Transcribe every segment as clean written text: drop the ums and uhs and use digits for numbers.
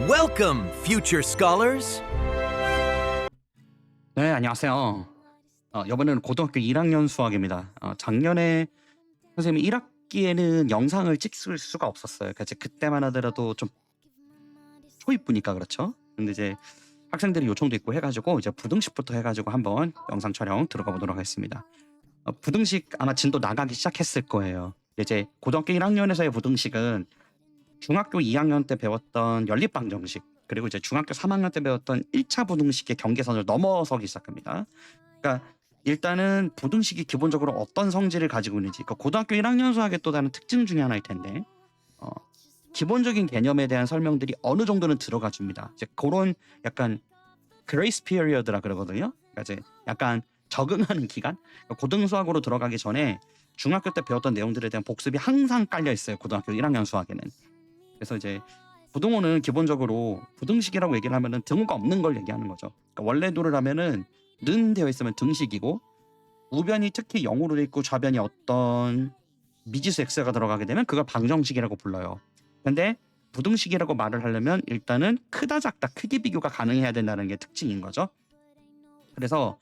Welcome, future scholars. 네, 안녕하세요. 이번에는 고등학교 1학년 수학입니다. 작년에 선생님이 1학기에는 영상을 찍을 수가 없었어요. 그러니까 이제 그때만 하더라도 좀 초입부니까 그렇죠. 근데 이제 학생들이 요청도 있고 해가지고 이제 부등식부터 해가지고 한번 영상 촬영 들어가 보도록 하겠습니다. 부등식 아마 진도 나가기 시작했을 거예요. 이제 고등학교 1학년에서의 부등식은 중학교 2학년 때 배웠던 연립방정식 그리고 이제 중학교 3학년 때 배웠던 1차 부등식의 경계선을 넘어서기 시작합니다. 그러니까 일단은 부등식이 기본적으로 어떤 성질을 가지고 있는지, 그러니까 고등학교 1학년 수학의 또 다른 특징 중에 하나일 텐데 기본적인 개념에 대한 설명들이 어느 정도는 들어가 줍니다. 이제 그런 약간 그레이스 피리어드라 그러거든요. 그러니까 이제 약간 적응하는 기간. 그러니까 고등 수학으로 들어가기 전에 중학교 때 배웠던 내용들에 대한 복습이 항상 깔려 있어요. 고등학교 1학년 수학에는. 그래서 이제 부등호는 기본적으로 부등식이라고 얘기를 하면은 등호가 없는 걸 얘기하는 거죠. 그러니까 원래도를 하면은 는 되어 있으면 등식이고 우변이 특히 0으로 돼 있고 좌변이 어떤 미지수 x가 들어가게 되면 그걸 방정식이라고 불러요. 근데 부등식이라고 말을 하려면 일단은 크다 작다 크기 비교가 가능해야 된다는 게 특징인 거죠. 그래서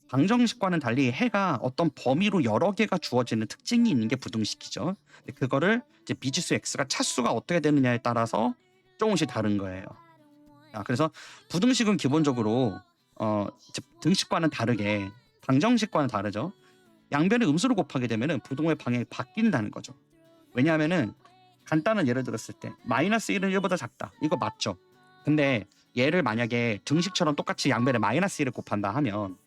방정식과는 달리 해가 어떤 범위로 여러 개가 주어지는 특징이 있는 게 부등식이죠. 근데 그거를 이제 미지수 x가 차수가 어떻게 되느냐에 따라서 조금씩 다른 거예요. 그래서 부등식은 기본적으로 이제 등식과는 다르게 방정식과는 다르죠. 양변의 음수를 곱하게 되면은 부등호의 방향이 바뀐다는 거죠. 왜냐하면은 간단한 예를 들었을 때 마이너스 1은 1보다 작다. 이거 맞죠? 근데 얘를 만약에 등식처럼 똑같이 양변에 마이너스 1을 곱한다 하면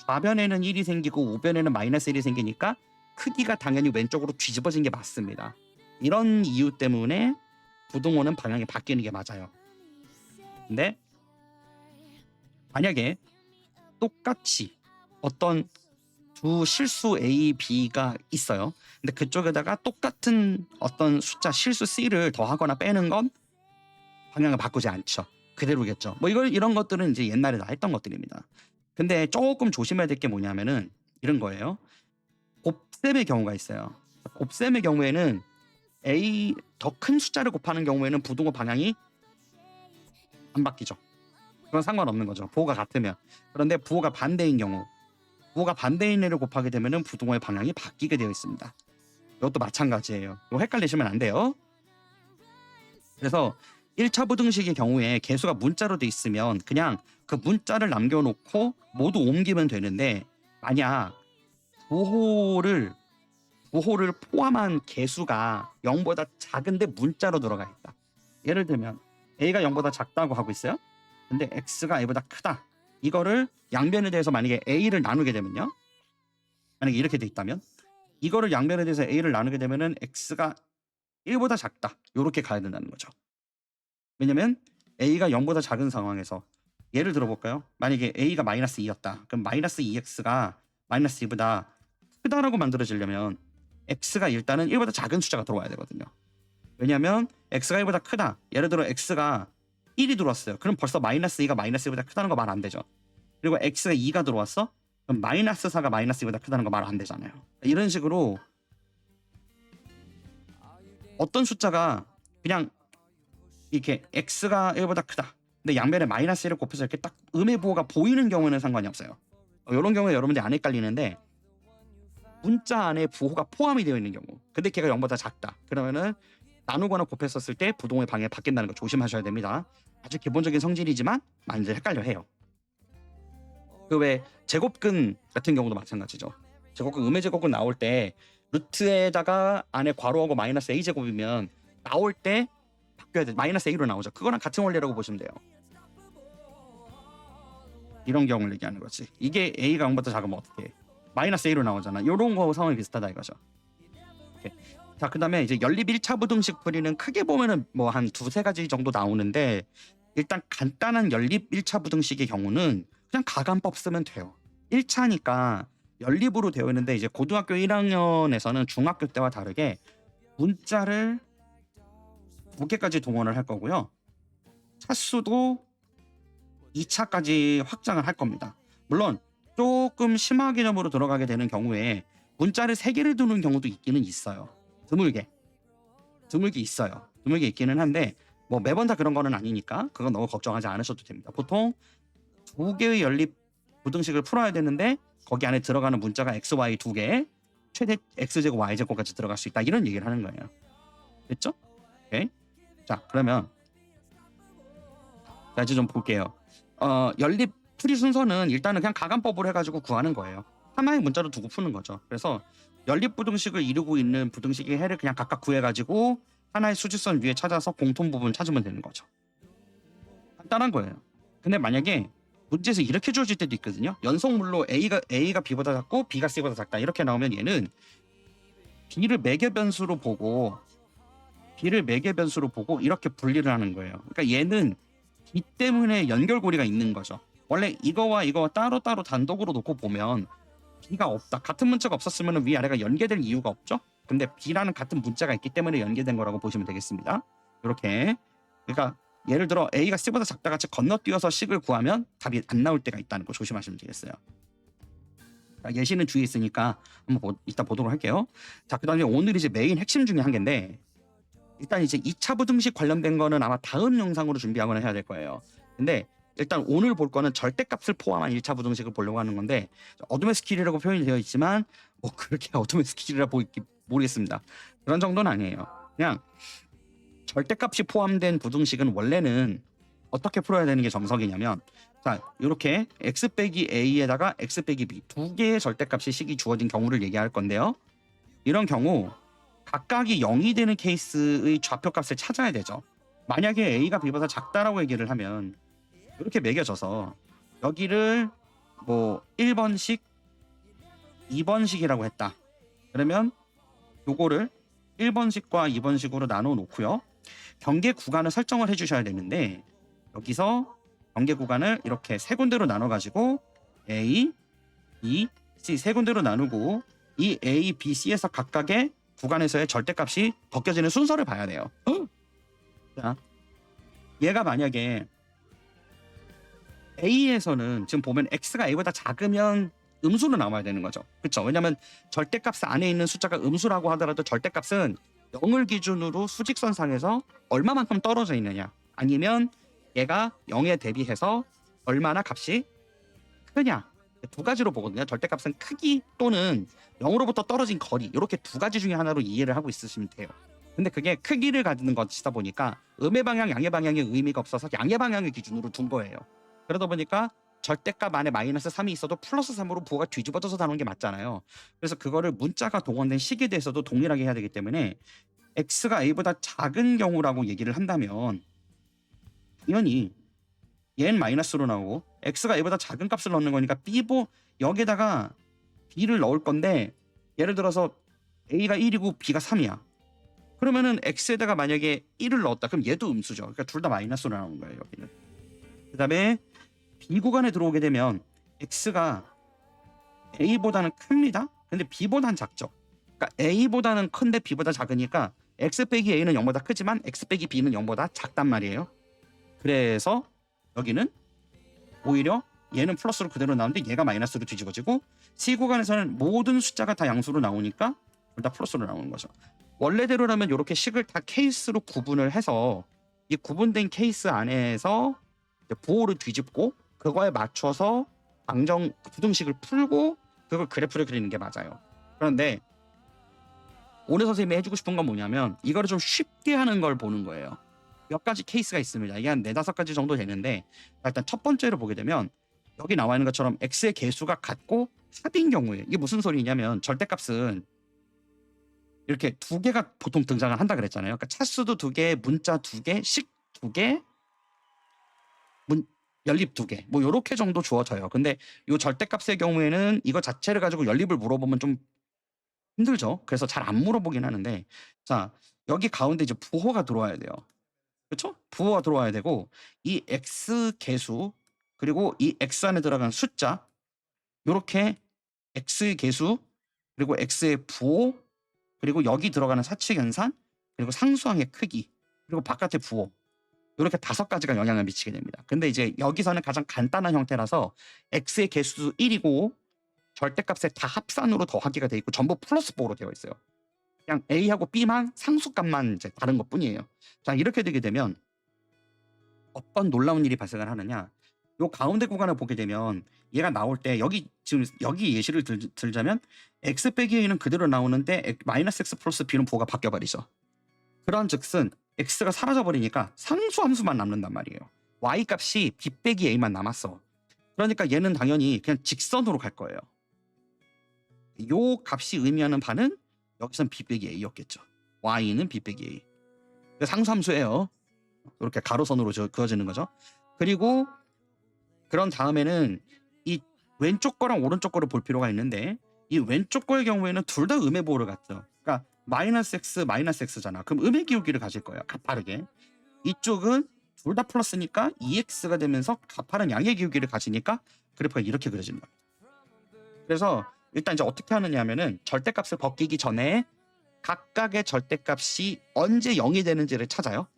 좌변에는 1이 생기고 우변에는 마이너스 1이 생기니까 크기가 당연히 왼쪽으로 뒤집어진 게 맞습니다. 이런 이유 때문에 부등호는 방향이 바뀌는 게 맞아요. 근데 만약에 똑같이 어떤 두 실수 A, B가 있어요. 근데 그쪽에다가 똑같은 어떤 숫자 실수 C를 더하거나 빼는 건 방향을 바꾸지 않죠. 그대로겠죠. 뭐 이런 것들은 이제 옛날에 다 했던 것들입니다. 근데 조금 조심해야 될 게 뭐냐면은 이런 거예요. 곱셈의 경우가 있어요. 곱셈의 경우에는 A 더 큰 숫자를 곱하는 경우에는 부등호 방향이 안 바뀌죠. 그건 상관없는 거죠. 부호가 같으면. 그런데 부호가 반대인 경우, 부호가 반대인 애를 곱하게 되면은 부등호의 방향이 바뀌게 되어 있습니다. 이것도 마찬가지예요. 이거 헷갈리시면 안 돼요. 그래서 1차 부등식의 경우에 개수가 문자로 돼 있으면 그냥 그 문자를 남겨놓고 모두 옮기면 되는데 만약 부호를 포함한 개수가 0보다 작은데 문자로 들어가 있다. 예를 들면 A가 0보다 작다고 하고 있어요. 근데 X가 A보다 크다. 이거를 양변에 대해서 만약에 A를 나누게 되면요. 만약에 이렇게 돼 있다면 이거를 양변에 대해서 A를 나누게 되면은 X가 1보다 작다. 이렇게 가야 된다는 거죠. 왜냐면 A가 0보다 작은 상황에서 예를 들어볼까요? 만약에 A가 마이너스 2였다. 그럼 마이너스 2X가 마이너스 2보다 크다라고 만들어지려면 X가 일단은 1보다 작은 숫자가 들어와야 되거든요. 왜냐면 X가 1보다 크다. 예를 들어 X가 1이 들어왔어요. 그럼 벌써 마이너스 2가 마이너스 1보다 크다는 거 말 안 되죠. 그리고 X가 2가 들어왔어? 그럼 마이너스 4가 마이너스 2보다 크다는 거 말 안 되잖아요. 이런 식으로 어떤 숫자가 그냥 이렇게 X가 1보다 크다. 근데 양변에 마이너스 1을 곱해서 이렇게 딱 음의 부호가 보이는 경우는 상관이 없어요. 이런 경우에 여러분들이 안 헷갈리는데 문자 안에 부호가 포함이 되어 있는 경우 근데 걔가 0보다 작다. 그러면은 나누거나 곱했었을 때 부등호의 방향이 바뀐다는 거 조심하셔야 됩니다. 아주 기본적인 성질이지만 많이들 헷갈려 해요. 그 외 제곱근 같은 경우도 마찬가지죠. 제곱근 음의 제곱근 나올 때 루트에다가 안에 괄호하고 마이너스 a제곱이면 나올 때 바뀌어야 돼. 마이너스 a로 나오죠. 그거랑 같은 원리라고 보시면 돼요. 이런 경우를 얘기하는 거지. 이게 a가 0보다 작으면 어떻게 해? 마이너스 a로 나오잖아. 이런 거 상황이 비슷하다 이거죠. 오케이. 자, 그 다음에 이제 연립 1차 부등식 풀이는 크게 보면은 뭐 한 두세 가지 정도 나오는데 일단 간단한 연립 1차 부등식의 경우는 그냥 가간법 쓰면 돼요. 1차니까 연립으로 되어 있는데 이제 고등학교 1학년에서는 중학교 때와 다르게 문자를 2개까지 동원을 할 거고요. 차수도 2차까지 확장을 할 겁니다. 물론 조금 심화 개념으로 들어가게 되는 경우에 문자를 3개를 두는 경우도 있기는 있어요. 드물게 있어요. 드물게 있기는 한데 뭐 매번 다 그런 거는 아니니까 그건 너무 걱정하지 않으셔도 됩니다. 보통 두 개의 연립 부등식을 풀어야 되는데 거기 안에 들어가는 문자가 x, y 두 개, 최대 x제곱, y제곱까지 들어갈 수 있다. 이런 얘기를 하는 거예요. 됐죠? 오케이. 자, 그러면 자, 이제 좀 볼게요. 연립 풀이 순서는 일단은 그냥 가간법으로 해가지고 구하는 거예요. 하나의 문자로 두고 푸는 거죠. 그래서 연립 부등식을 이루고 있는 부등식의 해를 그냥 각각 구해가지고 하나의 수직선 위에 찾아서 공통 부분 찾으면 되는 거죠. 간단한 거예요. 근데 만약에 문제에서 이렇게 주어질 때도 있거든요. 연속물로 A가 B보다 작고 B가 C보다 작다 이렇게 나오면 얘는 B를 매개 변수로 보고 이렇게 분리를 하는 거예요. 그러니까 얘는 B 때문에 연결고리가 있는 거죠. 원래 이거와 따로따로 단독으로 놓고 보면 B가 없다. 같은 문자가 없었으면 위아래가 연계될 이유가 없죠. 근데 B라는 같은 문자가 있기 때문에 연계된 거라고 보시면 되겠습니다. 이렇게. 그러니까 예를 들어 A가 C보다 작다 같이 건너뛰어서 식을 구하면 답이 안 나올 때가 있다는 거 조심하시면 되겠어요. 자, 예시는 뒤에 있으니까 한번 이따 보도록 할게요. 자, 그다음에 오늘 이제 메인 핵심 중에 한 개인데 일단 이제 2차 부등식 관련된 거는 아마 다음 영상으로 준비하거나 해야 될 거예요. 근데 일단 오늘 볼 거는 절대값을 포함한 1차 부등식을 보려고 하는 건데 어둠의 스킬이라고 표현이 되어 있지만 뭐 그렇게 어둠의 스킬이라 보이기 모르겠습니다. 그런 정도는 아니에요. 그냥 절대값이 포함된 부등식은 원래는 어떻게 풀어야 되는 게 정석이냐면 자, 이렇게 x 빼기 a에다가 x 빼기 b 두 개의 절대값이 식이 주어진 경우를 얘기할 건데요. 이런 경우 각각이 0이 되는 케이스의 좌표값을 찾아야 되죠. 만약에 a가 b보다 작다라고 얘기를 하면 이렇게 매겨져서 여기를 뭐 1번식, 2번식이라고 했다. 그러면 요거를 1번식과 2번식으로 나눠 놓고요. 경계 구간을 설정을 해주셔야 되는데 여기서 경계 구간을 이렇게 세 군데로 나눠 가지고 A, B, C 세 군데로 나누고 이 A, B, C에서 각각의 구간에서의 절대값이 벗겨지는 순서를 봐야 돼요. 자, 얘가 만약에 A에서는 지금 보면 X가 A보다 작으면 음수로 나와야 되는 거죠. 그렇죠? 왜냐하면 절대값 안에 있는 숫자가 음수라고 하더라도 절대값은 0을 기준으로 수직선상에서 얼마만큼 떨어져 있느냐 아니면 얘가 0에 대비해서 얼마나 값이 크냐 두 가지로 보거든요. 절대값은 크기 또는 0으로부터 떨어진 거리 이렇게 두 가지 중에 하나로 이해를 하고 있으시면 돼요. 근데 그게 크기를 가지는 것이다 보니까 음의 방향, 양의 방향에 의미가 없어서 양의 방향을 기준으로 둔 거예요. 그러다 보니까 절대값 안에 마이너스 3이 있어도 플러스 3으로 부호가 뒤집어져서 나오는 게 맞잖아요. 그래서 그거를 문자가 동원된 식에 대해서도 동일하게 해야 되기 때문에 x가 a보다 작은 경우라고 얘기를 한다면 당연히 얘는 마이너스로 나오고 x가 a보다 작은 값을 넣는 거니까 여기다가 b를 넣을 건데 예를 들어서 a가 1이고 b가 3이야. 그러면은 x에다가 만약에 1을 넣었다. 그럼 얘도 음수죠. 그러니까 둘 다 마이너스로 나오는 거예요. 여기는. 그다음에 B 구간에 들어오게 되면 x가 a보다는 큽니다. 근데 b보다는 작죠. 그러니까 a보다는 큰데 b보다 작으니까 x 빼기 a는 0보다 크지만 x 빼기 b는 0보다 작단 말이에요. 그래서 여기는 오히려 얘는 플러스로 그대로 나오는데 얘가 마이너스로 뒤집어지고 C 구간에서는 모든 숫자가 다 양수로 나오니까 둘 다 플러스로 나오는 거죠. 원래대로라면 이렇게 식을 다 케이스로 구분을 해서 이 구분된 케이스 안에서 부호를 뒤집고 그거에 맞춰서 부등식을 풀고 그걸 그래프를 그리는 게 맞아요. 그런데 오늘 선생님이 해주고 싶은 건 뭐냐면 이거를 좀 쉽게 하는 걸 보는 거예요. 몇 가지 케이스가 있습니다. 이게 한 4-5가지 정도 되는데 일단 첫 번째로 보게 되면 여기 나와 있는 것처럼 x의 개수가 같고 합인 경우에 이게 무슨 소리냐면 절대값은 이렇게 두 개가 보통 등장을 한다 그랬잖아요. 그러니까 차수도 두 개, 문자 두 개, 식 두 개, 연립 두 개, 뭐 요렇게 정도 주어져요. 근데 요 절대값의 경우에는 이거 자체를 가지고 연립을 물어보면 좀 힘들죠. 그래서 잘 안 물어보긴 하는데 자 여기 가운데 이제 부호가 들어와야 돼요. 그렇죠? 부호가 들어와야 되고 이 x 개수 그리고 이 x 안에 들어간 숫자 요렇게 x의 개수 그리고 x의 부호 그리고 여기 들어가는 사칙 연산 그리고 상수항의 크기 그리고 바깥의 부호 이렇게 5가지가 영향을 미치게 됩니다. 근데 이제 여기서는 가장 간단한 형태라서 x의 개수 1이고 절대값의 다 합산으로 더하기가 돼 있고 전부 플러스 4로 되어 있어요. 그냥 a하고 b만 상수값만 이제 다른 것뿐이에요. 자 이렇게 되게 되면 어떤 놀라운 일이 발생을 하느냐. 요 가운데 구간을 보게 되면 얘가 나올 때 여기 예시를 들자면 x 빼기 a는 그대로 나오는데 마이너스 x 플러스 b는 부호가 바뀌어 버리죠. 그런 즉슨 x가 사라져 버리니까 상수 함수만 남는단 말이에요. y 값이 b 빼기 a만 남았어. 그러니까 얘는 당연히 그냥 직선으로 갈 거예요. 요 값이 의미하는 바는 여기선 b 빼기 a였겠죠. y는 b 빼기 a. 상수 함수예요. 이렇게 가로선으로 그어지는 거죠. 그리고 그런 다음에는 이 왼쪽 거랑 오른쪽 거를 볼 필요가 있는데 이 왼쪽 거의 경우에는 둘 다 음의 보호를 갖죠. 그러니까 마이너스 x잖아. 그럼 음의 기울기를 가질 거예요. 가파르게. 이쪽은 둘 다 플러스니까 2x가 되면서 가파른 양의 기울기를 가지니까 그래프가 이렇게 그려지는 겁니다. 그래서 일단 이제 어떻게 하느냐 하면은 절대값을 벗기기 전에 각각의 절대값이 언제 0이 되는지를 찾아요.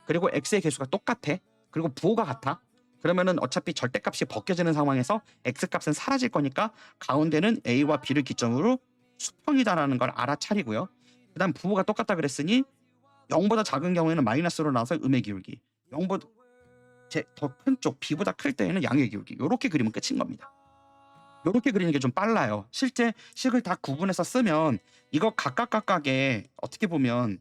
그리고 x의 개수가 똑같아. 그리고 부호가 같아. 그러면은 어차피 절대값이 벗겨지는 상황에서 x값은 사라질 거니까 가운데는 a와 b를 기점으로 수평이다라는 걸 알아차리고요. 그 다음 부호가 똑같다 그랬으니 0보다 작은 경우에는 마이너스로 나와서 음의 기울기, 0보다 더 큰 쪽 b보다 클 때에는 양의 기울기. 이렇게 그리면 끝인 겁니다. 이렇게 그리는 게 좀 빨라요. 실제 식을 다 구분해서 쓰면 이거 각각의 어떻게 보면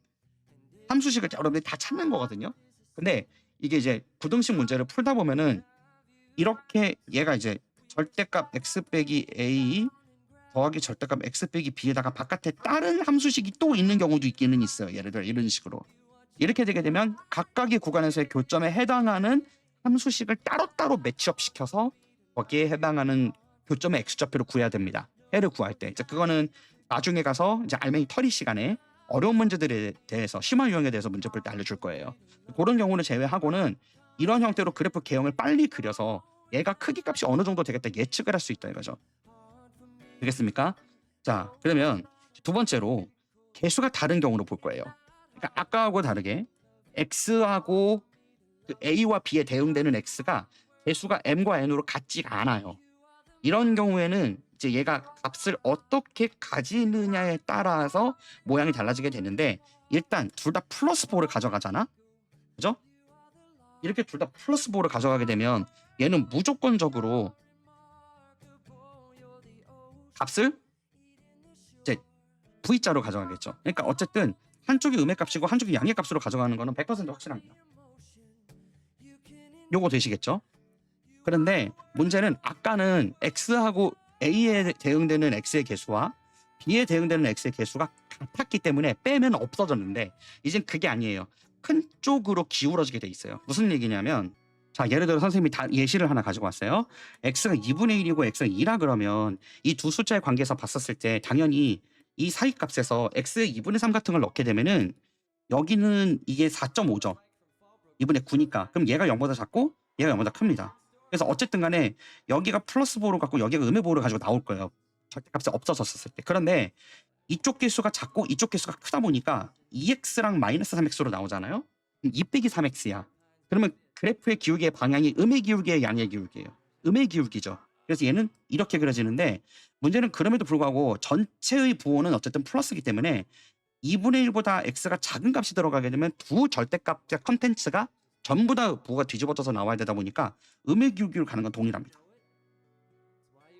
함수식을 여러분들이 다 찾는 거거든요. 근데 이게 이제 부등식 문제를 풀다 보면은 이렇게 얘가 이제 절대값 x 빼기 a 더하기 절대값 x 빼기 b에다가 바깥에 다른 함수식이 또 있는 경우도 있기는 있어요. 예를 들어 이런 식으로. 이렇게 되게 되면 각각의 구간에서의 교점에 해당하는 함수식을 따로따로 매치업 시켜서 거기에 해당하는 교점의 x좌표를 구해야 됩니다. 해를 구할 때. 이제 그거는 나중에 가서 이제 알맹이 털이 시간에 어려운 문제들에 대해서 심화 유형에 대해서 문제 풀 때 알려줄 거예요. 그런 경우는 제외하고는 이런 형태로 그래프 개형을 빨리 그려서 얘가 크기 값이 어느 정도 되겠다 예측을 할 수 있다 이거죠. 되겠습니까? 자, 그러면 두 번째로 개수가 다른 경우로 볼 거예요. 그러니까 아까하고 다르게 x하고 그 a와 b에 대응되는 x가 개수가 m과 n으로 같지가 않아요. 이런 경우에는 이제 얘가 값을 어떻게 가지느냐에 따라서 모양이 달라지게 되는데 일단 둘 다 플러스 4를 가져가잖아. 그죠? 이렇게 둘 다 플러스 4를 가져가게 되면 얘는 무조건적으로 값을 이제 V자로 가져가겠죠. 그러니까 어쨌든 한쪽이 음의 값이고 한쪽이 양의 값으로 가져가는 거는 100% 확실합니다. 요거 되시겠죠? 그런데 문제는 아까는 x하고 a에 대응되는 x의 개수와 b에 대응되는 x의 개수가 같았기 때문에 빼면 없어졌는데 이젠 그게 아니에요. 큰 쪽으로 기울어지게 돼 있어요. 무슨 얘기냐면 자, 예를 들어 선생님이 다 예시를 하나 가지고 왔어요. x가 2분의 1이고 x가 2라 그러면 이 두 숫자의 관계에서 봤었을 때 당연히 이 사이 값에서 x의 2분의 3 같은 걸 넣게 되면은 여기는 이게 4.5죠. 2분의 9니까. 그럼 얘가 0보다 작고 얘가 0보다 큽니다. 그래서 어쨌든 간에 여기가 플러스 보호를 갖고 여기가 음의 보호를 가지고 나올 거예요. 절대값이 없어졌을 때. 그런데 이쪽 개수가 작고 이쪽 개수가 크다 보니까 2x랑 마이너스 3x로 나오잖아요. 2 빼기 3x야. 그러면 그래프의 기울기의 방향이 음의 기울기의 양의 기울기예요. 음의 기울기죠. 그래서 얘는 이렇게 그려지는데 문제는 그럼에도 불구하고 전체의 부호는 어쨌든 플러스이기 때문에 2분의 1보다 x가 작은 값이 들어가게 되면 두 절대값의 컨텐츠가 전부 다 부호가 뒤집어져서 나와야 되다 보니까 음의 기울기로 가는 건 동일합니다.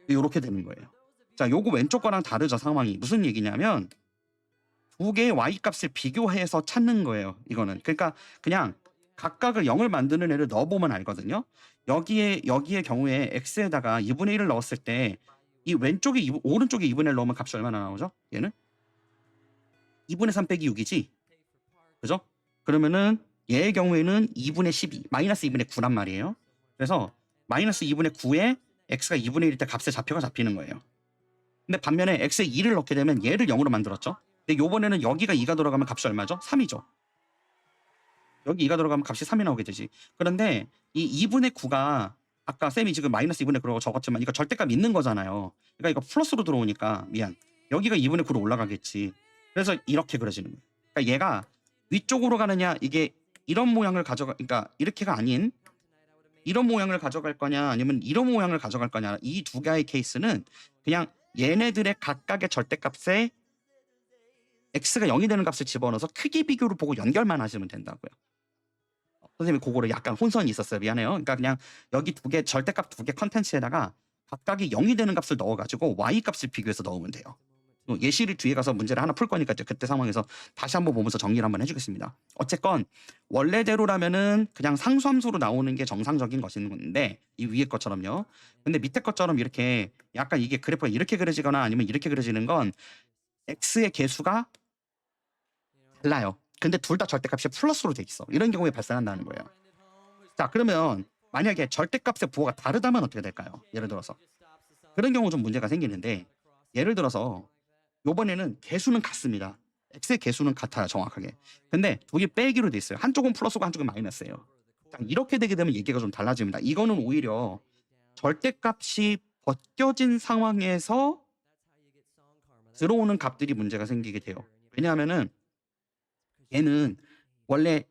이렇게 되는 거예요. 자, 요거 왼쪽 거랑 다르죠, 상황이. 무슨 얘기냐면 두 개의 y 값을 비교해서 찾는 거예요. 이거는. 그러니까 그냥 각각을 0을 만드는 애를 넣어보면 알거든요. 여기의 경우에 x에다가 2분의 1을 넣었을 때 이 오른쪽에 2분의 1 넣으면 값이 얼마나 나오죠? 얘는 2분의 3 빼기 6이지. 그죠? 그러면은 얘의 경우에는 2분의 12, 마이너스 2분의 9란 말이에요. 그래서 마이너스 2분의 9에 x가 2분의 1일 때 값의 좌표가 잡히는 거예요. 근데 반면에 x에 2를 넣게 되면 얘를 0으로 만들었죠. 근데 요번에는 여기가 2가 들어가면 값이 얼마죠? 3이죠. 여기 2가 들어가면 값이 3이 나오게 되지. 그런데 이 2분의 9가 아까 쌤이 지금 마이너스 2분의 9라고 적었지만 이거 절대값 있는 거잖아요. 그러니까 이거 플러스로 들어오니까 여기가 2분의 9로 올라가겠지. 그래서 이렇게 그려지는 거예요. 그러니까 얘가 위쪽으로 가느냐 이게 이런 모양을 그러니까 이렇게가 아닌 이런 모양을 가져갈 거냐 아니면 이런 모양을 가져갈 거냐 이 두 개의 케이스는 그냥 얘네들의 각각의 절대값에 x가 0이 되는 값을 집어넣어서 크기 비교를 보고 연결만 하시면 된다고요. 선생님이 그거를 약간 혼선이 있었어요. 미안해요. 그러니까 그냥 여기 두 개 절대값 두 개 컨텐츠에다가 각각이 0이 되는 값을 넣어 가지고 y 값을 비교해서 넣으면 돼요. 예시를 뒤에 가서 문제를 하나 풀 거니까 이제 그때 상황에서 다시 한번 보면서 정리를 한번 해 주겠습니다. 어쨌건 원래대로라면은 그냥 상수함수로 나오는 게 정상적인 것인 건데 이 위에 것처럼요. 근데 밑에 것처럼 이렇게 약간 이게 그래프가 이렇게 그려지거나 아니면 이렇게 그려지는 건 x의 개수가 달라요. 근데 둘 다 절대값이 플러스로 돼 있어. 이런 경우에 발생한다는 거예요. 자, 그러면 만약에 절대값의 부호가 다르다면 어떻게 될까요? 예를 들어서 그런 경우 좀 문제가 생기는데 예를 들어서 요번에는 개수는 같습니다. x의 개수는 같아요, 정확하게. 근데 두 개 빼기로 돼 있어요. 한쪽은 플러스고 한쪽은 마이너스예요. 자, 이렇게 되게 되면 얘기가 좀 달라집니다. 이거는 오히려 절대값이 벗겨진 상황에서 들어오는 값들이 문제가 생기게 돼요. 왜냐하면은 얘는 원래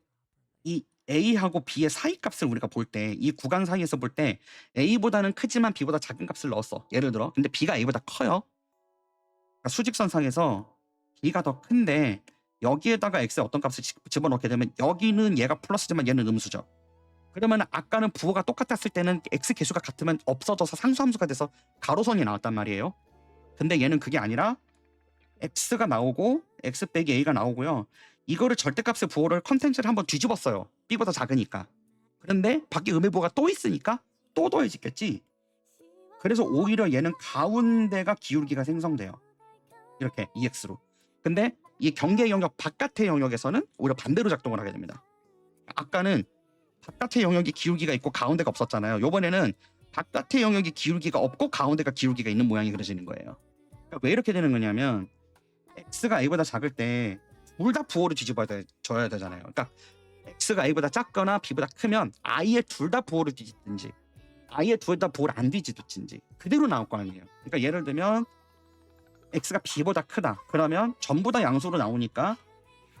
이 a하고 b의 사이 값을 우리가 볼 때 이 구간 사이에서 볼 때 a보다는 크지만 b보다 작은 값을 넣었어. 예를 들어. 근데 b가 a보다 커요. 그러니까 수직선상에서 b가 더 큰데 여기에다가 x의 어떤 값을 집어넣게 되면 여기는 얘가 플러스지만 얘는 음수죠. 그러면 아까는 부호가 똑같았을 때는 x 개수가 같으면 없어져서 상수함수가 돼서 가로선이 나왔단 말이에요. 근데 얘는 그게 아니라 x가 나오고 x 빼기 a가 나오고요. 이거를 절대값의 부호를 컨텐츠를 한번 뒤집었어요. b보다 작으니까. 그런데 밖에 음의 부호가 또 있으니까 또 더해지겠지. 그래서 오히려 얘는 가운데가 기울기가 생성돼요. 이렇게 EX로. 근데 이 경계 영역 바깥의 영역에서는 오히려 반대로 작동을 하게 됩니다. 아까는 바깥의 영역이 기울기가 있고 가운데가 없었잖아요. 요번에는 바깥의 영역이 기울기가 없고 가운데가 기울기가 있는 모양이 그려지는 거예요. 그러니까 왜 이렇게 되는 거냐면 x가 a보다 작을 때 둘 다 부호를 줘야 되잖아요. 그러니까 x가 a보다 작거나 b보다 크면 아예 둘 다 부호를 뒤집든지 아예 둘 다 부호를 안 뒤집든지 그대로 나올 거 아니에요. 그러니까 예를 들면 x가 b보다 크다. 그러면 전부 다 양수로 나오니까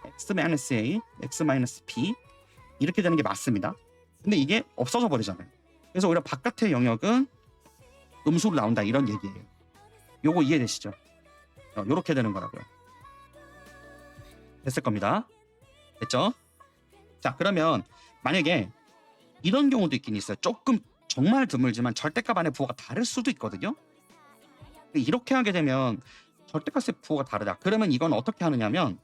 x-a, x-b 이렇게 되는 게 맞습니다. 근데 이게 없어져 버리잖아요. 그래서 오히려 바깥의 영역은 음수로 나온다 이런 얘기예요. 요거 이해되시죠? 요렇게 되는 거라고요. 됐을 겁니다. 됐죠? 자, 그러면 만약에 이런 경우도 있긴 있어요. 조금 정말 드물지만 절대값 안에 부호가 다를 수도 있거든요. 이렇게 하게 되면 절대값의 부호가 다르다. 그러면 이건 어떻게 하느냐면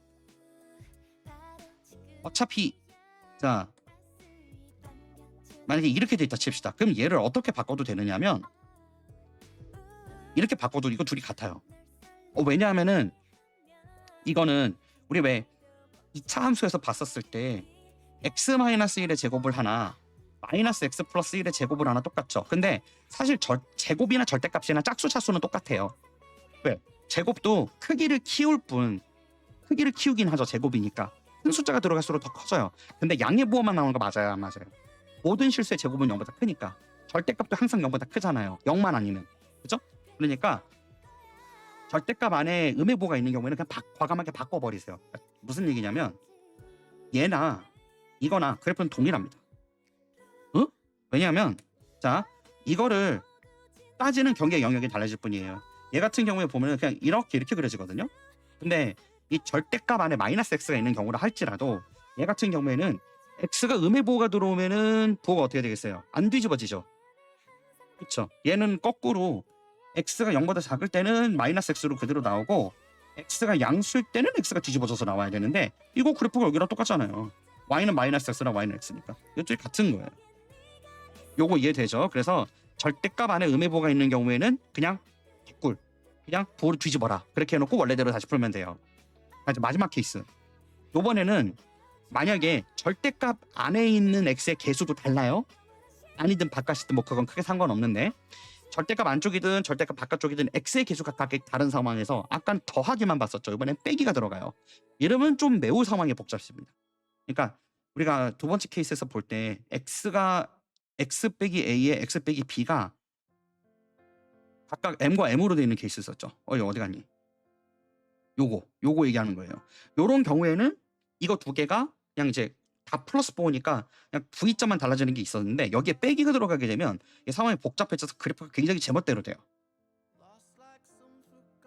어차피 자 만약에 이렇게 돼 있다 칩시다. 그럼 얘를 어떻게 바꿔도 되느냐면 이렇게 바꿔도 이거 둘이 같아요. 왜냐하면은 이거는 우리 왜 2차 함수에서 봤었을 때 x-1의 제곱을 하나 마이너스 x 플러스 1의 제곱을 하나 똑같죠. 근데 사실 제곱이나 절대값이나 짝수 차수는 똑같아요. 왜? 제곱도 크기를 키울 뿐 크기를 키우긴 하죠. 제곱이니까 큰 숫자가 들어갈수록 더 커져요. 근데 양의 부호만 나오는 거 맞아요? 안 맞아요? 모든 실수의 제곱은 0보다 크니까 절대값도 항상 0보다 크잖아요. 0만 아니면. 그죠? 그러니까 절대값 안에 음의 부호가 있는 경우에는 그냥 과감하게 바꿔버리세요. 무슨 얘기냐면 얘나 이거나 그래프는 동일합니다. 어? 왜냐하면 자 이거를 따지는 경계 영역이 달라질 뿐이에요. 얘 같은 경우에 보면 그냥 이렇게 그려지거든요. 근데 이 절대값 안에 마이너스 x가 있는 경우라 할지라도 얘 같은 경우에는 x가 음의 부호가 들어오면은 부호가 어떻게 되겠어요? 안 뒤집어지죠. 그렇죠. 얘는 거꾸로 x가 0보다 작을 때는 마이너스 x로 그대로 나오고 x가 양수일 때는 x가 뒤집어져서 나와야 되는데 이거 그래프가 여기랑 똑같잖아요. y는 마이너스 x랑 y는 x니까 이쪽이 같은 거예요. 요거 이해되죠? 그래서 절대값 안에 음의 부호가 있는 경우에는 그냥 개꿀 그냥 부호를 뒤집어라 그렇게 해놓고 원래대로 다시 풀면 돼요. 이제 마지막 케이스 요번에는 만약에 절대값 안에 있는 x의 개수도 달라요. 아니든 바깥이든 뭐 그건 크게 상관없는데 절대값 안쪽이든 절대값 바깥쪽이든 x의 개수가 다른 상황에서 아까는 더하기만 봤었죠. 이번엔 빼기가 들어가요. 이러면 좀 매우 상황이 복잡습니다. 그러니까 우리가 두 번째 케이스에서 볼 때 x가 x 빼기 a에 x 빼기 b가 각각 m과 m으로 되어 있는 케이스 있었죠. 어디 갔니? 요거 얘기하는 거예요. 요런 경우에는 이거 두 개가 그냥 이제 다 플러스 보니까 그냥 V점만 달라지는 게 있었는데 여기에 빼기가 들어가게 되면 이 상황이 복잡해져서 그래프가 굉장히 제멋대로 돼요.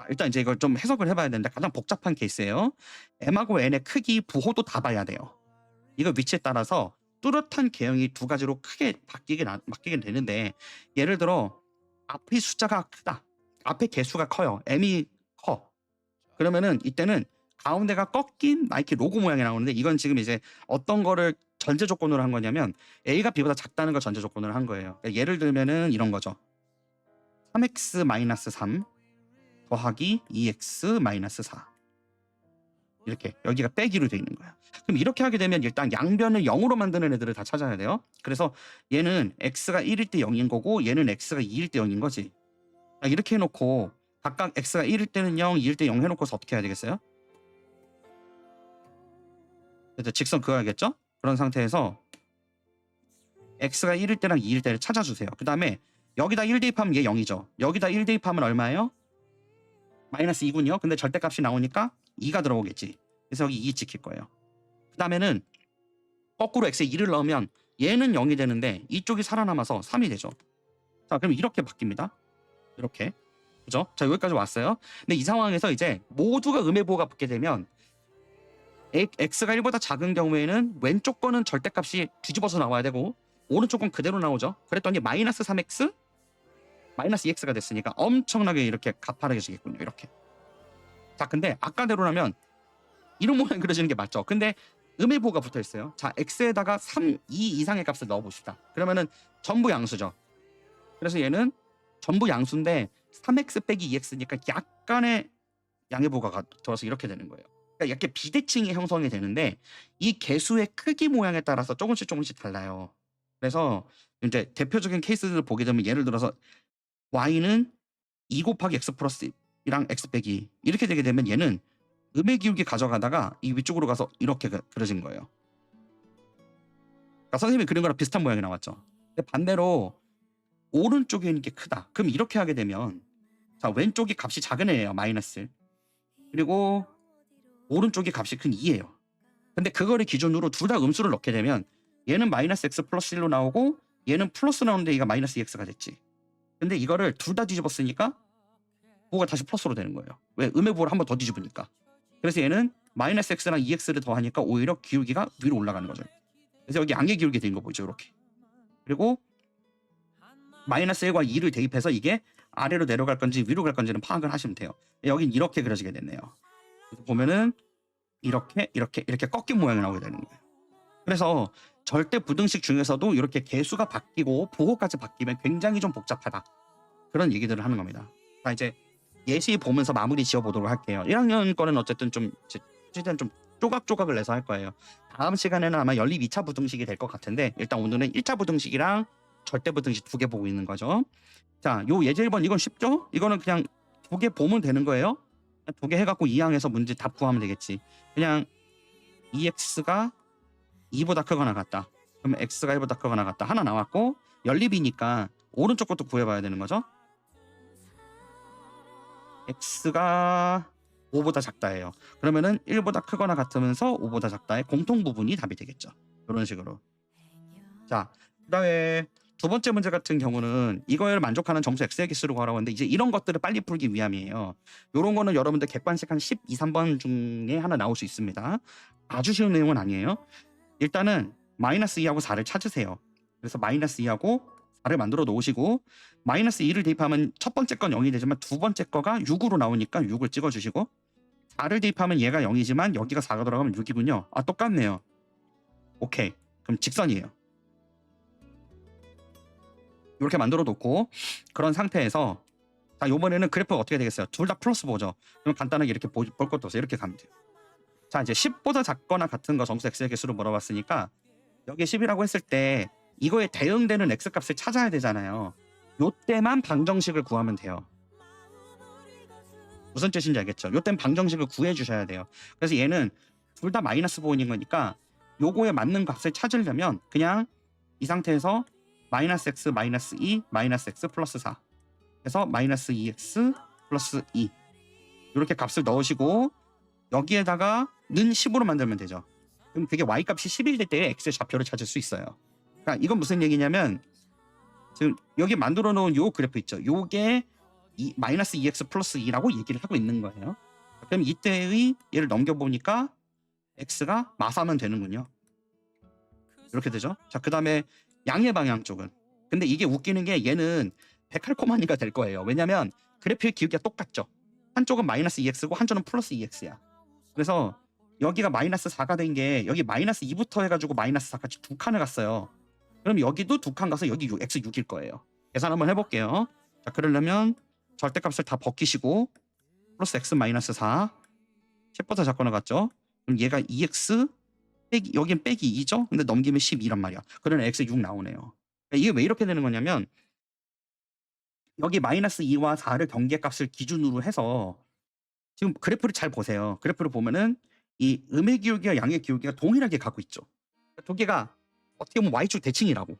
일단 이제 이걸 좀 해석을 해봐야 되는데 가장 복잡한 케이스예요. m하고 n의 크기 부호도 다 봐야 돼요. 이거 위치에 따라서 뚜렷한 개형이 두 가지로 크게 바뀌게 되는데, 예를 들어 앞의 숫자가 크다. 앞에 개수가 커요. m이 커. 그러면은 이때는 가운데가 꺾인 나이키 로고 모양이 나오는데, 이건 지금 이제 어떤 거를 전제 조건으로 한 거냐면 a가 b보다 작다는 걸 전제 조건으로 한 거예요. 그러니까 예를 들면은 이런 거죠. 3x-3 더하기 2x-4 이렇게 여기가 빼기로 돼 있는 거야. 그럼 이렇게 하게 되면 일단 양변을 0으로 만드는 애들을 다 찾아야 돼요. 그래서 얘는 x가 1일 때 0인 거고 얘는 x가 2일 때 0인 거지. 이렇게 해놓고 각각 x가 1일 때는 0, 2일 때 0 해놓고서 어떻게 해야 되겠어요? 직선 그어야겠죠? 그런 상태에서 x가 1일 때랑 2일 때를 찾아주세요. 그 다음에 여기다 1 대입하면 얘 0이죠. 여기다 1 대입하면 얼마예요? 마이너스 2군요. 근데 절대값이 나오니까 2가 들어오겠지. 그래서 여기 2 찍힐 거예요. 그 다음에는 거꾸로 x에 2를 넣으면 얘는 0이 되는데 이쪽이 살아남아서 3이 되죠. 자, 그럼 이렇게 바뀝니다. 이렇게. 그죠? 자, 여기까지 왔어요. 근데 이 상황에서 이제 모두가 음의 보호가 붙게 되면 x가 1보다 작은 경우에는 왼쪽 거는 절대값이 뒤집어서 나와야 되고 오른쪽 건 그대로 나오죠. 그랬더니 마이너스 3x 마이너스 2x가 됐으니까 엄청나게 이렇게 가파르게지겠군요. 이렇게. 자, 근데 아까대로라면 이런 모양이 그려지는 게 맞죠. 근데 음의 보호가 붙어 있어요. 자, x에다가 3, 2 이상의 값을 넣어 봅시다. 그러면은 전부 양수죠. 그래서 얘는 전부 양수인데 3x 빼기 2x니까 약간의 양의 보호가 들어서 이렇게 되는 거예요. 그러니까 약간 비대칭이 형성이 되는데 이 개수의 크기 모양에 따라서 조금씩 달라요. 그래서 이제 대표적인 케이스들을 보게 되면 예를 들어서 y는 2 곱하기 x 플러스 1이랑 x 빼기 이렇게 되게 되면 얘는 음의 기울기 가져가다가 이 위쪽으로 가서 이렇게 그려진 거예요. 그러니까 선생님이 그린 거랑 비슷한 모양이 나왔죠. 근데 반대로 오른쪽에 있는 게 크다. 그럼 이렇게 하게 되면 자, 왼쪽이 값이 작은 애예요. 마이너스. 그리고 오른쪽이 값이 큰 2예요. 근데 그거를 기준으로 둘 다 음수를 넣게 되면 얘는 마이너스 x 플러스 1로 나오고 얘는 플러스 나오는데 얘가 마이너스 2x가 됐지. 근데 이거를 둘 다 뒤집었으니까 보호가 다시 플러스로 되는 거예요. 왜? 음의 보호를 한 번 더 뒤집으니까. 그래서 얘는 마이너스 x랑 2x를 더하니까 오히려 기울기가 위로 올라가는 거죠. 그래서 여기 양의 기울기 된 거 보이죠? 이렇게. 그리고 마이너스 1과 2를 대입해서 이게 아래로 내려갈 건지 위로 갈 건지는 파악을 하시면 돼요. 여긴 이렇게 그려지게 됐네요. 그래서 보면은 이렇게 꺾인 모양이 나오게 되는 거예요. 그래서 절대 부등식 중에서도 이렇게 개수가 바뀌고 보호까지 바뀌면 굉장히 좀 복잡하다. 그런 얘기들을 하는 겁니다. 자, 이제 예시 보면서 마무리 지어보도록 할게요. 1학년 거는 어쨌든 최대한 좀 조각조각을 내서 할 거예요. 다음 시간에는 아마 연립 2차 부등식이 될 것 같은데 일단 오늘은 1차 부등식이랑 절대 부등식 2개 보고 있는 거죠. 자, 요 예제 1번 이건 쉽죠? 이거는 그냥 2개 보면 되는 거예요. 2개 해갖고 2항에서 문제 답 구하면 되겠지. 그냥 2x가 2보다 크거나 같다. 그러면 x가 1보다 크거나 같다. 하나 나왔고 연립이니까 오른쪽 것도 구해봐야 되는 거죠. x가 5보다 작다예요. 그러면은 1보다 크거나 같으면서 5보다 작다의 공통 부분이 답이 되겠죠. 이런 식으로. 자, 그다음에 두 번째 문제 같은 경우는 이거를 만족하는 점수 x의 개수를 구하라고 하는데 이제 이런 것들을 빨리 풀기 위함이에요. 이런 거는 여러분들 객관식 한 12, 3번 중에 하나 나올 수 있습니다. 아주 쉬운 내용은 아니에요. 일단은 마이너스 2하고 4를 찾으세요. 그래서 마이너스 2하고 4를 만들어 놓으시고 마이너스 2를 대입하면 첫 번째 건 0이 되지만 두 번째 거가 6으로 나오니까 6을 찍어주시고 4를 대입하면 얘가 0이지만 여기가 4가 들어가면 6이군요. 아, 똑같네요. 오케이. 그럼 직선이에요. 이렇게 만들어 놓고 그런 상태에서 자, 요번에는 그래프가 어떻게 되겠어요? 둘 다 플러스 보죠. 그럼 간단하게 이렇게 볼 것도 없어요. 이렇게 가면 돼요. 자, 이제 10보다 작거나 같은 거 점수 x의 개수로 물어봤으니까 여기에 10이라고 했을 때 이거에 대응되는 x값을 찾아야 되잖아요. 요때만 방정식을 구하면 돼요. 무슨 뜻인지 알겠죠? 요땐 방정식을 구해 주셔야 돼요. 그래서 얘는 둘 다 마이너스 보호인 거니까 요거에 맞는 값을 찾으려면 그냥 이 상태에서 마이너스 x 마이너스 2 마이너스 x 플러스 4 해서 마이너스 2x 플러스 2 이렇게 값을 넣으시고 여기에다가 는 10으로 만들면 되죠. 그럼 그게 y값이 10일 될 때의 x의 좌표를 찾을 수 있어요. 그러니까 이건 무슨 얘기냐면 지금 여기 만들어 놓은 요 그래프 있죠. 요게 마이너스 2x 플러스 2라고 얘기를 하고 있는 거예요. 그럼 이때의 얘를 넘겨보니까 x가 마사면 되는군요. 이렇게 되죠. 자, 그다음에 양의 방향 쪽은. 근데 이게 웃기는 게 얘는 데칼코마니가 될 거예요. 왜냐면 그래프의 기울기가 똑같죠. 한쪽은 마이너스 2x고 한쪽은 플러스 2x야. 그래서 여기가 마이너스 4가 된 게 여기 마이너스 2부터 해가지고 마이너스 4까지 두 칸을 갔어요. 그럼 여기도 두 칸 가서 여기 x6일 거예요. 계산 한번 해볼게요. 자, 그러려면 절대값을 다 벗기시고 플러스 x 마이너스 4 10부터 작거 나갔죠. 그럼 얘가 2x 빼기, 여긴 빼기 2죠. 근데 넘기면 12란 말이야. 그러면 x6 나오네요. 그러니까 이게 왜 이렇게 되는 거냐면 여기 마이너스 2와 4를 경계값을 기준으로 해서 지금 그래프를 잘 보세요. 그래프를 보면은 이 음의 기울기와 양의 기울기가 동일하게 가고 있죠. 두 개가 어떻게 보면 y축 대칭이라고.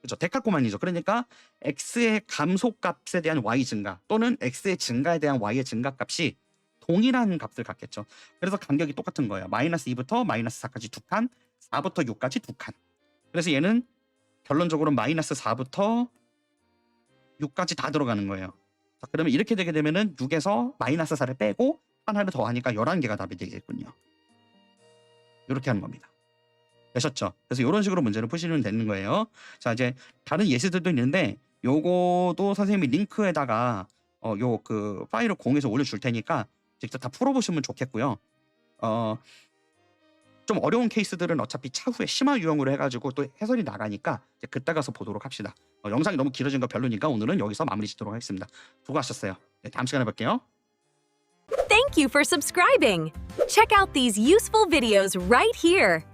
그렇죠. 데칼코마니죠. 그러니까 x의 감소값에 대한 y 증가 또는 x의 증가에 대한 y의 증가값이 동일한 값을 갖겠죠. 그래서 간격이 똑같은 거예요. 마이너스 2부터 마이너스 4까지 두 칸, 4부터 6까지 두 칸. 그래서 얘는 결론적으로 마이너스 4부터 6까지 다 들어가는 거예요. 자, 그러면 이렇게 되게 되면은 6에서 마이너스 4를 빼고 하나를 더 하니까 11개가 답이 되겠군요. 이렇게 하는 겁니다. 되셨죠? 그래서 이런 식으로 문제를 푸시면 되는 거예요. 자, 이제 다른 예시들도 있는데 요거도 선생님이 링크에다가 요 그 파일을 공유해서 올려줄 테니까 직접 다 풀어보시면 좋겠고요. 좀 어려운 케이스들은 어차피 차후에 심화 유형으로 해가지고 또 해설이 나가니까 이제 그때 가서 보도록 합시다. 영상이 너무 길어진 거 별로니까 오늘은 여기서 마무리 짓도록 하겠습니다. 수고하셨어요. 네, 다음 시간에 뵐게요. Thank you for subscribing. Check out these useful videos right here.